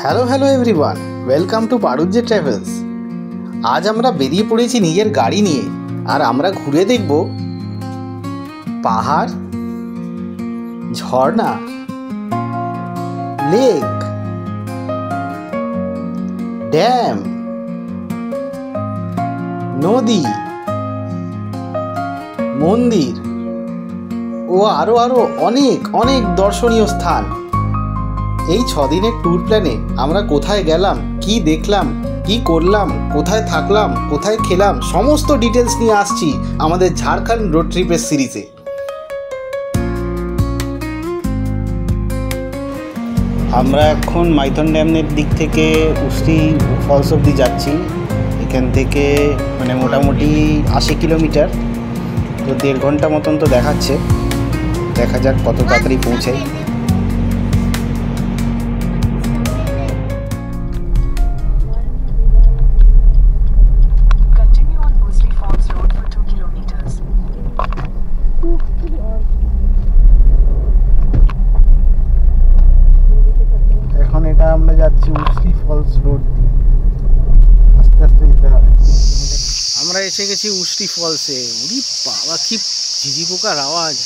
Hello hello everyone, welcome to পারুজ্জে travels. আজ আমরা বেরিয়ে পড়েছি নিজের গাড়ি নিয়ে, আর আমরা ঘুরে দেখব পাহাড়, ঝর্ণা, লেক, ড্যাম, নদী, মন্দির ও আরও অনেক অনেক দর্শনীয় স্থান। এই 6 দিনের ট্যুর প্ল্যানে আমরা কোথায় গেলাম, কি দেখলাম, কি করলাম, কোথায় থাকলাম, কোথায় খেলাম, সমস্ত ডিটেলস নিয়ে আসছি আমাদের ঝাড়খণ্ড রোড ট্রিপের সিরিজে। আমরা এখন মাইথন ড্যামের দিক থেকে উস্তি ফলস অব্দি যাচ্ছি। এখান থেকে মোটামুটি 80 কিলোমিটার, তো 1.5 ঘন্টা মতন তো দেখাচ্ছে। দেখা যাক কত তাড়াতাড়ি পৌঁছাই। এখন এটা আমরা যাচ্ছি উস্তি ফলস রোড দিয়ে, আস্তে আস্তে যেতে হবে। আমরা এসে গেছি উস্তি ফলসে। উরি বাবা, কি ঝিঝি পোকার আওয়াজ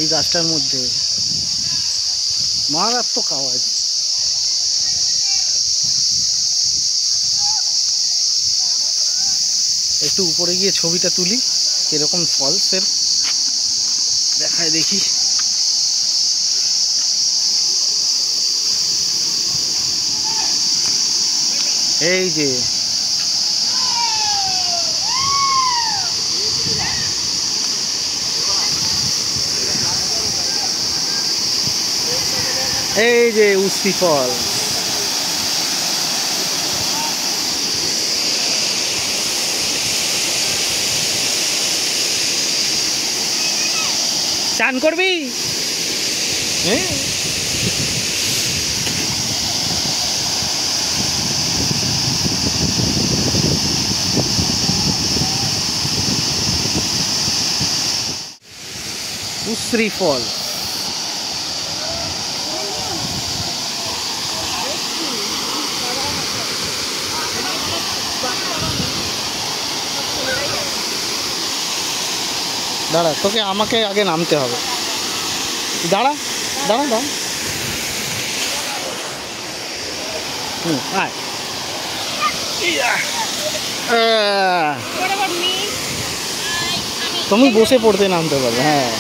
এই গাছটার মধ্যে, মারাত্মক আওয়াজ। একটু উপরে গিয়ে ছবিটা তুলি, কিরকম ফলসের দেখায় দেখি। এই যে উস্তি ফল। চান করবি? হ্যাঁ, উস্তি ফল। দাঁড়া, তোকে আমাকে আগে নামতে হবে। দাঁড়া দাঁড়া দাঁড়া, আয়। তুমি বসে পড়তে নামতে পারবে। হ্যাঁ,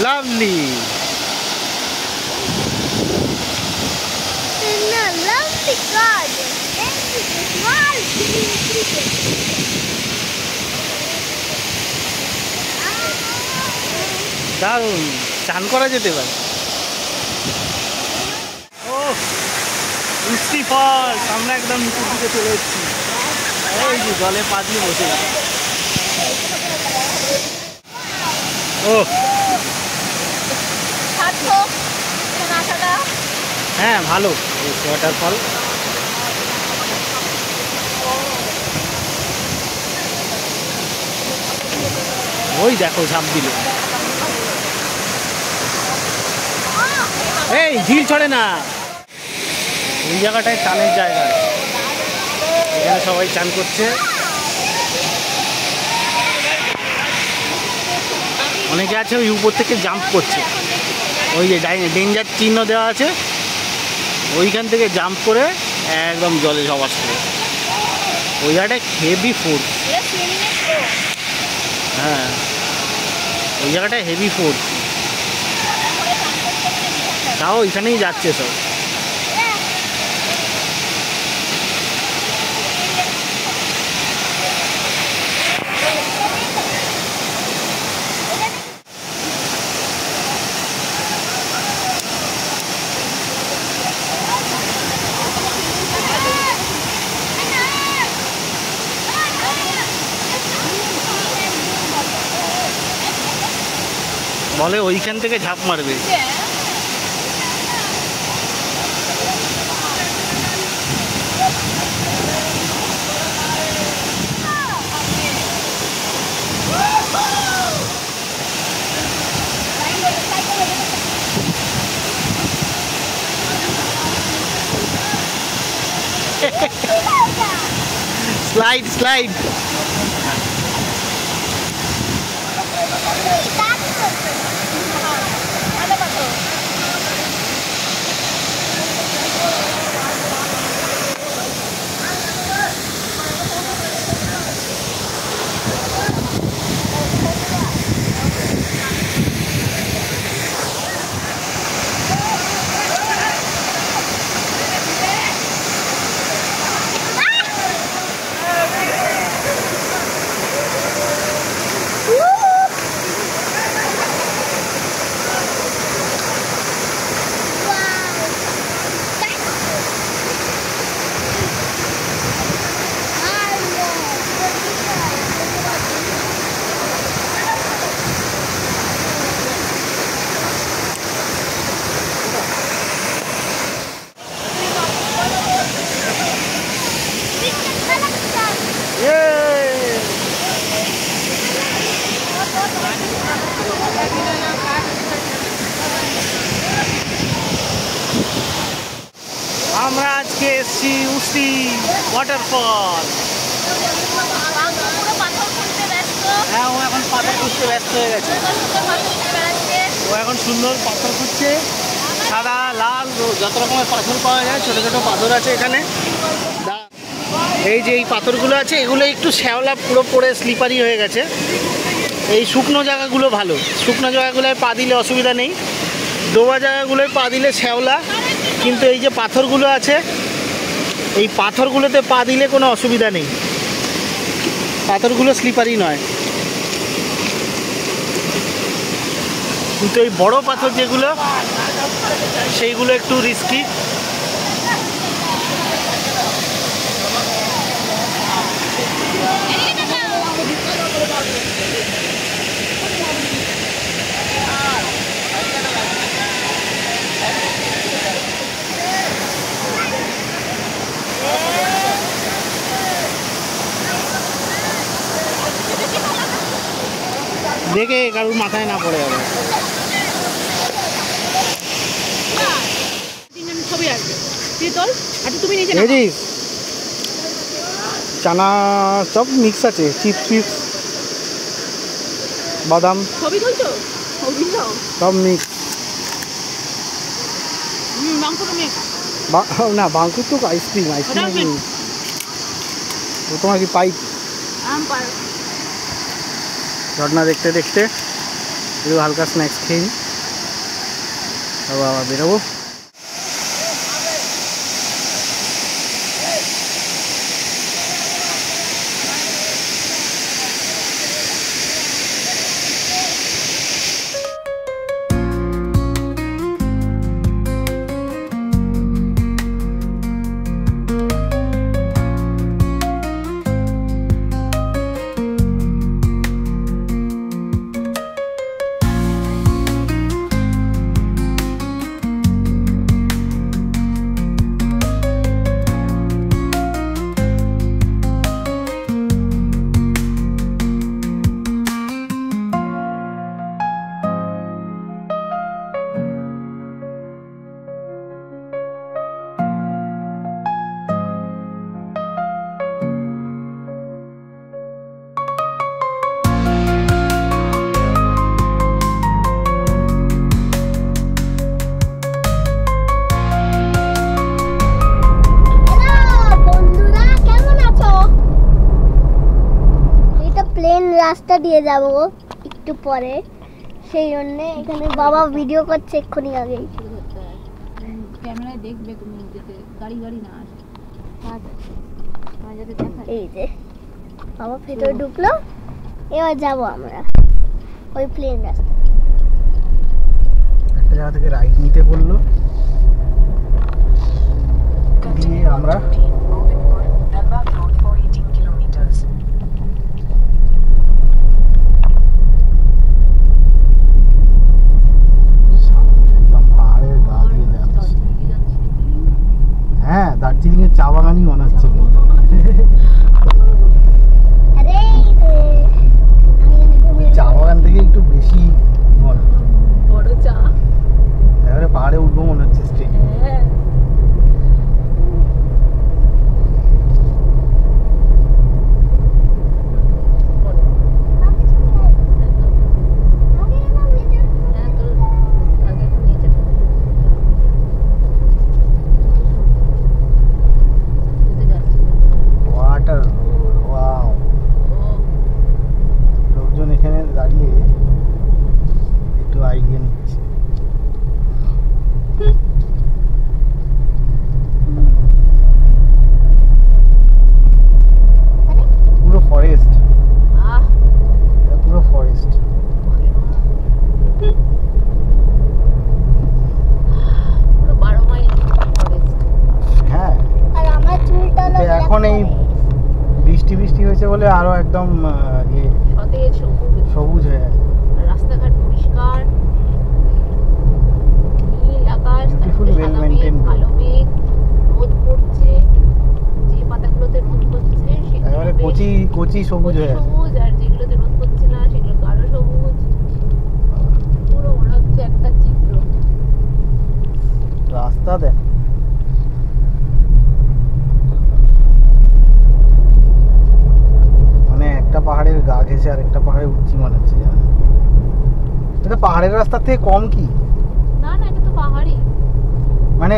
lovely. No, lovely garden. দারুণ, চান করা যেতে পারে। ও উস্তি ফল, আমরা একদম নিচের দিকে চলে এসেছি। এই যে জলে পা দিয়ে বসে। ও হ্যাঁ, ভালো ওয়াটারফল। ওই দেখো ঝাঁপ দিল। এই ঢিল ছড়ে না। এই জায়গাটায় চানের জায়গা, এখানে সবাই চান করছে। অনেকে আছে ওই উপর থেকে জাম্প করছে, ওই যে ডেঞ্জার চিহ্ন দেওয়া আছে, ওইখান থেকে জাম্প করে একদম জলে সবাস করে। ওই জায়গাটায় হেভি ফোর্স। হ্যাঁ, ওই জায়গাটায় হেভি ফোর্স, তাও ওইখানেই যাচ্ছে সব। বলে ওইখান থেকে ঝাঁপ মারবে। Slide slide. আমরা আজকে এসছি উস্তি ওয়াটারফল। হ্যাঁ, ও এখন পাথর খুঁজতে ব্যস্ত হয়ে গেছে। ও এখন সুন্দর পাথর খুঁজছে, সাদা লাল যত রকমের পাথর পাওয়া যায়, ছোটো ছোটো পাথর আছে এখানে। এই যে এই পাথরগুলো আছে, এগুলো একটু শ্যাওলা পুরো পড়ে স্লিপারি হয়ে গেছে। এই শুকনো জায়গাগুলো ভালো, শুকনো জায়গাগুলোয় পা দিলে অসুবিধা নেই, ডোবা জায়গাগুলোয় পা দিলে শ্যাওলা। কিন্তু এই যে পাথরগুলো আছে, এই পাথরগুলোতে পা দিলে কোনো অসুবিধা নেই, পাথরগুলো স্লিপারি নয়। কিন্তু এই বড় পাথর যেগুলো, সেইগুলো একটু রিস্কি। দেখে কারোর মাথায় না পড়ে যাবে। চানা সব মিক্স আছে, চিপস ফিপস বাদাম সব মিক্স। না বাঙ্কুর তো আইসক্রিম, আইসক্রিম তোমার কি পাইপ ঝর্ণা দেখতে দেখতে একটু হালকা স্ন্যাক্স খেয়ে নিই, তারপর আবার বেরোবো। রাস্তা দিয়ে যাব একটু পরে, সেই জন্য এখানে বাবা ভিডিও করছে এক্ষুনি আগেই। ক্যামেরায় দেখবে তুমি যাতে গাড়ি গাড়ি না আসে। এই যে বাবা ভেতরে ঢুকলো, এবার যাব আমরা ওই প্লেন রাস্তা। একটা জায়গা থেকে রাইট নিতে বললো, দিয়ে আমরা দার্জিলিং এর চা বাগানই মনে হচ্ছে। চা বাগান থেকে একটু বেশি বড় চা, এবারে পাহাড়ে উঠবো মনে হচ্ছে স্ট্রেট। হলে আরো একদম সতেজ সবুজ, সবুজ হয়ে যায়। রাস্তাঘাট পরিষ্কার, নীল আকাশ, Beautiful, তারপরে well সাদা মেঘ, maintained road. কালো মেঘ, রোদ পড়ছে, যে পাতাগুলোতে রোদ পড়ছে একেবারে সেগুলো কচি কচি সবুজ কচি হয়ে আছে। সবুজ, আর যেগুলোতে রোদ পড়ছে না সেগুলো গাঢ় সবুজ। পুরো মনে হচ্ছে একটা চিত্র। রাস্তা দেখ, মানে একটা পাহাড়ের গা ঘেঁষে আর একটা পাহাড়ে উঠছি মনে হচ্ছে যেন। এটা পাহাড়ের রাস্তার থেকে কম কি? না না, এটা তো পাহাড়ি। মানে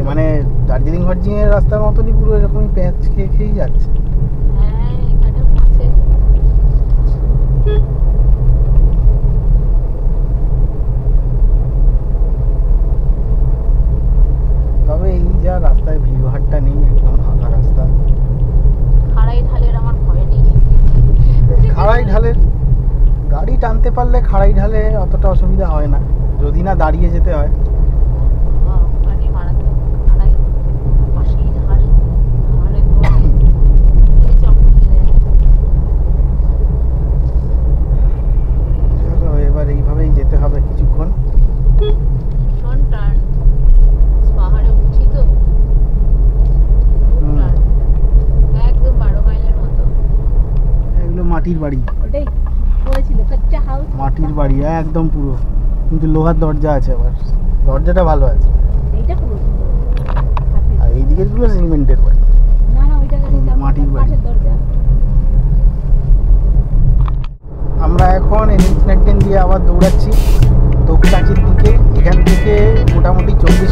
মানে দার্জিলিং ফার্জিলিং এর রাস্তার মতনই পুরো এরকমই প্যাচ খেয়ে খেয়েই যাচ্ছে। হ্যাঁ, এখানেও আছে। তবে এই যা রাস্তায় ভিড়ভাড়টা নেই, একদম ফাঁকা রাস্তা। খাড়াই ঢালের আমার ভয় নেই। খাড়াই ঢালের গাড়ি টানতে পারলে খাড়াই ঢালে অতটা অসুবিধা হয় না, যদি না দাঁড়িয়ে যেতে হয়। বাবা, ওখানে মারাত্মক খাড়াই, পাশেই ঢাল, আর একদম গিয়ে চমকিয়ে দেয়। চলো এবার এইভাবেই যেতে হবে কিছুক্ষণ। ভীষণ টার্ন, পাহাড়ে উঠছি তো, হুম। টার্ন একদম 12 মাইলের মতো। এগুলো মাটির বাড়ি, ওটাই বলেছিল, কাচ্চা হাউস। মাটির বাড়ি একদম পুরো, কিন্তু লোহার দরজা আছে, আবার দরজাটা ভালো আছে। এইটা পুরো আর এই দিকের গুলো সিমেন্টের বাড়ি। না না, ওইটা মাটির বাড়ি। কাঠের দরজা। আমরা এখন NH19 দিয়ে আবার দৌড়াচ্ছি তোপকাচির দিকে। এখান থেকে মোটামুটি 24